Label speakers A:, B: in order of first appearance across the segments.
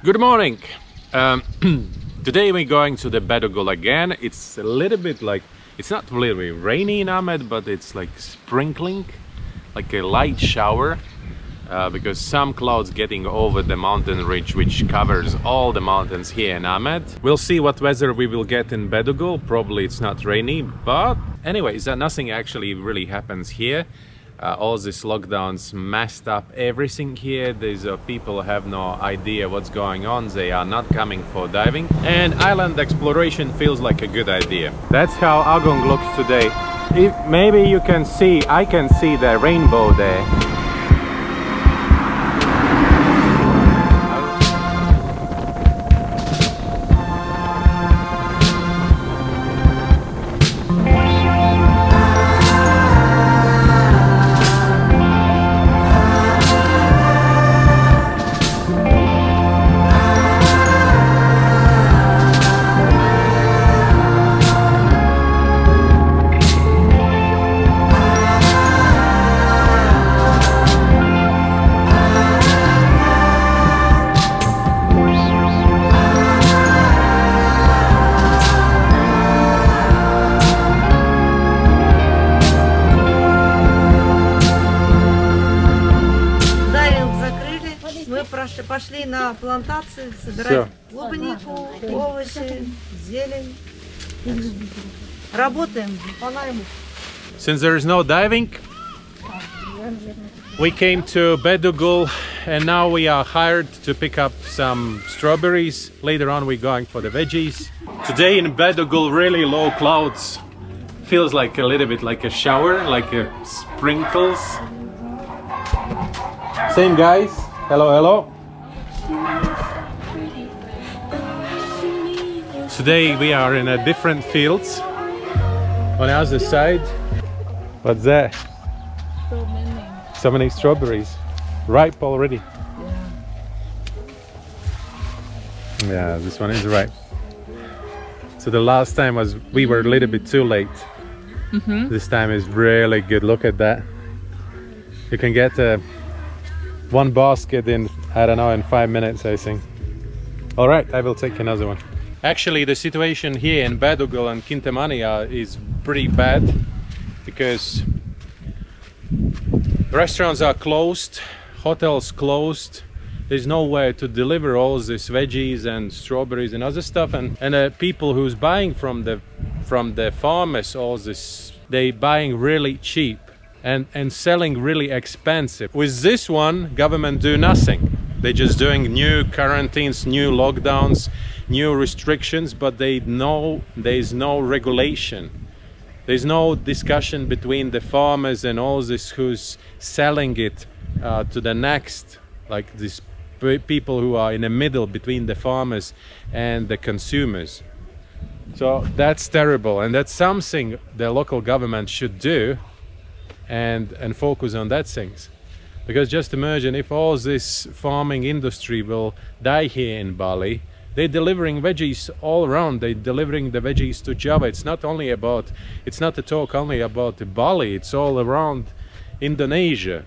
A: Good morning. Um, Today we're going to the Bedugul again. It's a little bit like, it's not really rainy in Ahmed, but it's like sprinkling, like a light shower, because some clouds getting over the mountain ridge which covers all the mountains here in Ahmed. We'll see what weather we will get in Bedugul. Probably it's not rainy, but anyways, nothing actually really happens here. All these lockdowns messed up everything here. These people have no idea what's going on. They are not coming for diving, and island exploration feels like a good idea. That's how Agong looks today. If maybe you can see, I can see the rainbow there.
B: Пошли на плантации собирать клубнику, овощи, зелень. Работаем по найму.
A: Since there is no diving, we came to Bedugul and now we are hired to pick up some strawberries. Later on we're going for the veggies. Today in Bedugul, really low clouds. Feels like a little bit like a shower, like a sprinkles. Same guys. Hello, hello. Today we are in a different fields. On the other side, what's that? So many strawberries, ripe already. Yeah, this one is ripe. So the last time was we were a little bit too late. This time is really good. Look at that. You can get one basket in, I don't know, in 5 minutes, I think. All right, I will take another one. Actually, the situation here in Bedugul and Kintamani is pretty bad because restaurants are closed, hotels closed. There's nowhere to deliver all these veggies and strawberries and other stuff, and people who's buying from the farmers all this, they buying really cheap and selling really expensive. With this one, government do nothing. They're just doing new quarantines, new lockdowns, new restrictions, but they know there's no regulation. There's no discussion between the farmers and all this who's selling it to the next, like these people who are in the middle between the farmers and the consumers. So that's terrible, and that's something the local government should do and focus on that things. Because just imagine if all this farming industry will die here in Bali. They're delivering veggies all around. They're delivering the veggies to Java. It's not a talk only about Bali. It's all around Indonesia.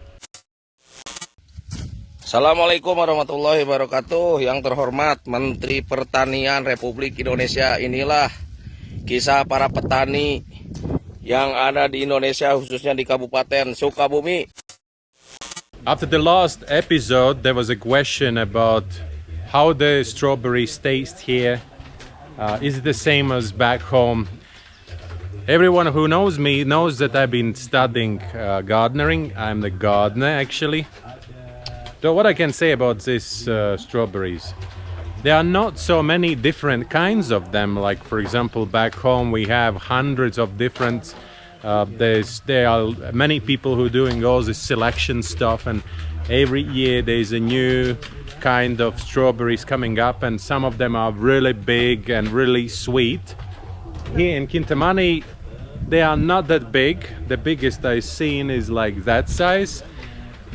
C: Assalamualaikum warahmatullahi wabarakatuh. Yang terhormat Menteri Pertanian Republik Indonesia, inilah kisah para petani yang ada di Indonesia, khususnya di Kabupaten Sukabumi.
A: After the last episode, there was a question about how the strawberries taste here. Is it the same as back home? Everyone who knows me knows that I've been studying gardening. I'm the gardener, actually. So what I can say about these strawberries? There are not so many different kinds of them. Like, for example, back home we have hundreds of different. There are many people who are doing all this selection stuff, and every year there's a new kind of strawberries coming up, and some of them are really big and really sweet. Here in Kintamani, they are not that big. The biggest I've seen is like that size.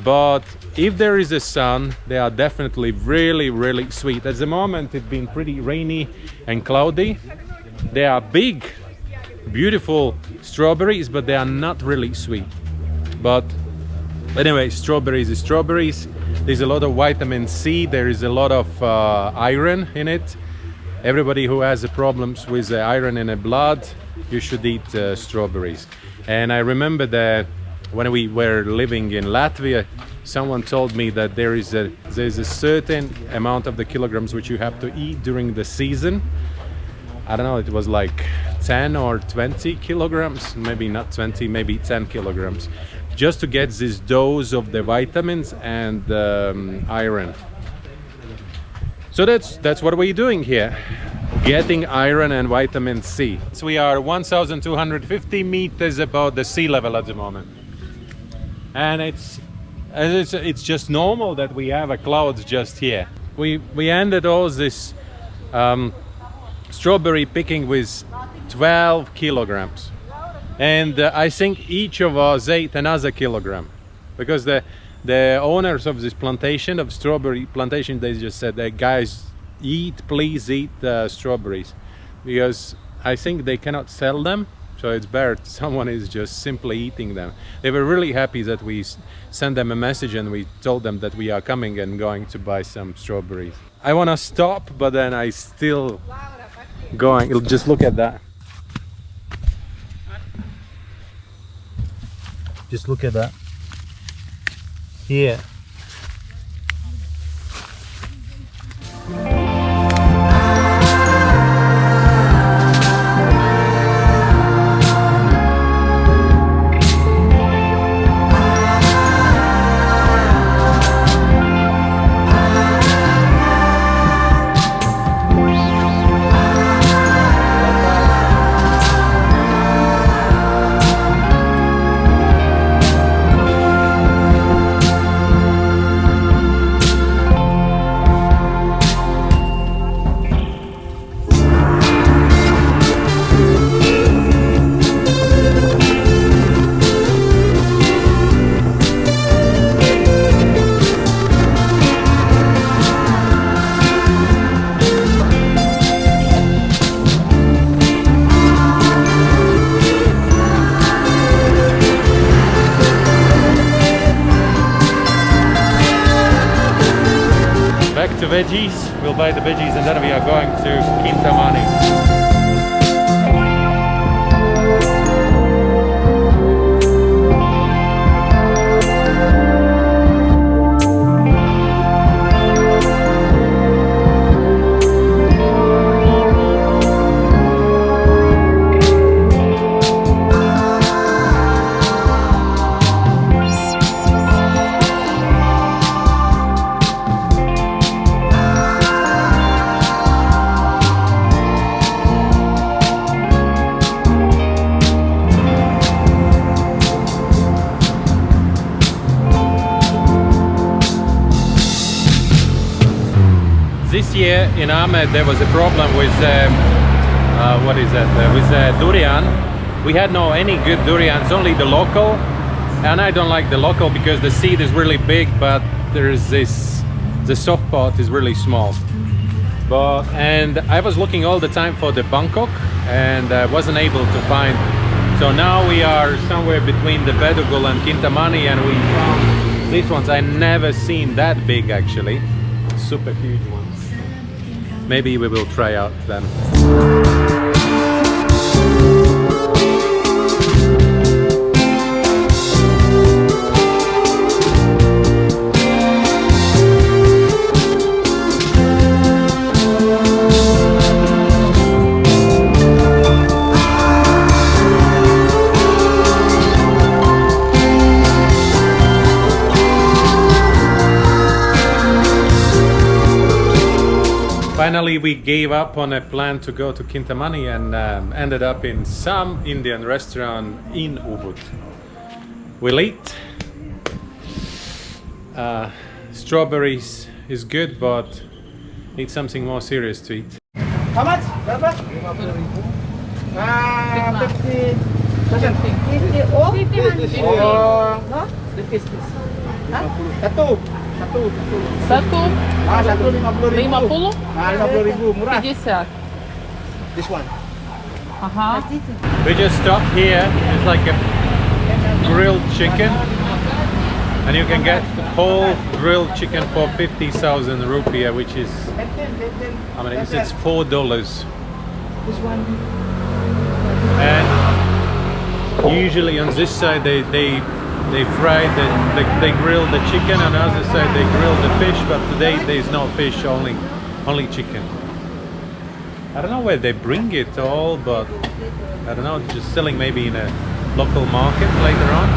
A: But if there is a sun, they are definitely really, really sweet. At the moment, it's been pretty rainy and cloudy. They are big, beautiful strawberries, but they are not really sweet. But anyway, strawberries is strawberries. There's a lot of vitamin C, there is a lot of iron in it. Everybody who has problems with iron in the blood, you should eat strawberries. And I remember that when we were living in Latvia, someone told me that there's a certain amount of the kilograms which you have to eat during the season. I don't know, it was like 10 or 20 kilograms, maybe not 20, maybe 10 kilograms, just to get this dose of the vitamins and iron. So that's what we're doing here, getting iron and vitamin C. So we are 1,250 meters above the sea level at the moment, and it's just normal that we have a clouds just here. We ended all this strawberry picking with 12 kilograms, and I think each of us ate another kilogram, because the owners of this plantation, of strawberry plantation, they just said, hey, guys, please eat strawberries, because I think they cannot sell them, so it's better someone is just simply eating them. They were really happy that we sent them a message and we told them that we are coming and going to buy some strawberries. I want to stop, but then I still going. Just look at that. Just look at that. Here. To veggies, we'll buy the veggies and then we are going to Kintamani. This year in Ahmed there was a problem with what is that? With durian. We had no any good durians, only the local, and I don't like the local because the seed is really big, but there's the soft part is really small. And I was looking all the time for the Bangkok and wasn't able to find. So now we are somewhere between the Bedugul and Kintamani, and we found these ones. I never seen that big actually, super huge ones. Maybe we will try out them. Finally, we gave up on a plan to go to Kintamani and ended up in some Indian restaurant in Ubud. We'll eat. Strawberries is good, but need something more serious to eat.
D: How much? Berapa? 50
B: all?
D: 50. Oh, no? Satu.
E: Satu?
D: Ah, satu 50.000.
E: 50?
D: Ah, 50.000 murah.
E: 50.
D: This one.
E: Ага.
A: We just stopped here. It's like a grilled chicken. And you can get whole grilled chicken for 50,000 rupiah, which is, I mean, it's $4.
D: This one.
A: And usually on this side they fry they grill the chicken, and on the other side they grill the fish, but today there's no fish, only chicken. I don't know where they bring it all, but I don't know, just selling maybe in a local market later on.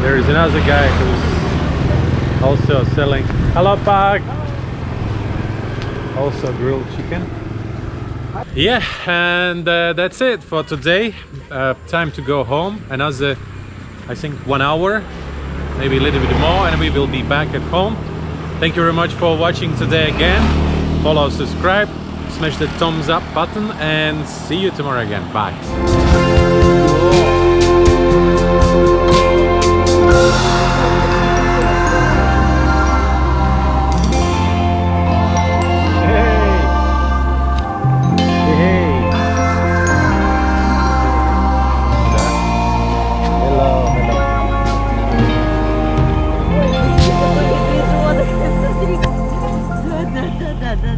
A: There is another guy who's also selling. Hello, Pak! Also grilled chicken. Yeah, and that's it for today. Time to go home. Another, I think, 1 hour, maybe a little bit more, and we will be back at home. Thank you very much for watching today again. Follow, subscribe, smash the thumbs up button, and see you tomorrow again. Bye.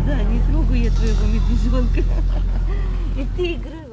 B: Да, не трогай я твоего медвежонка. И тигра.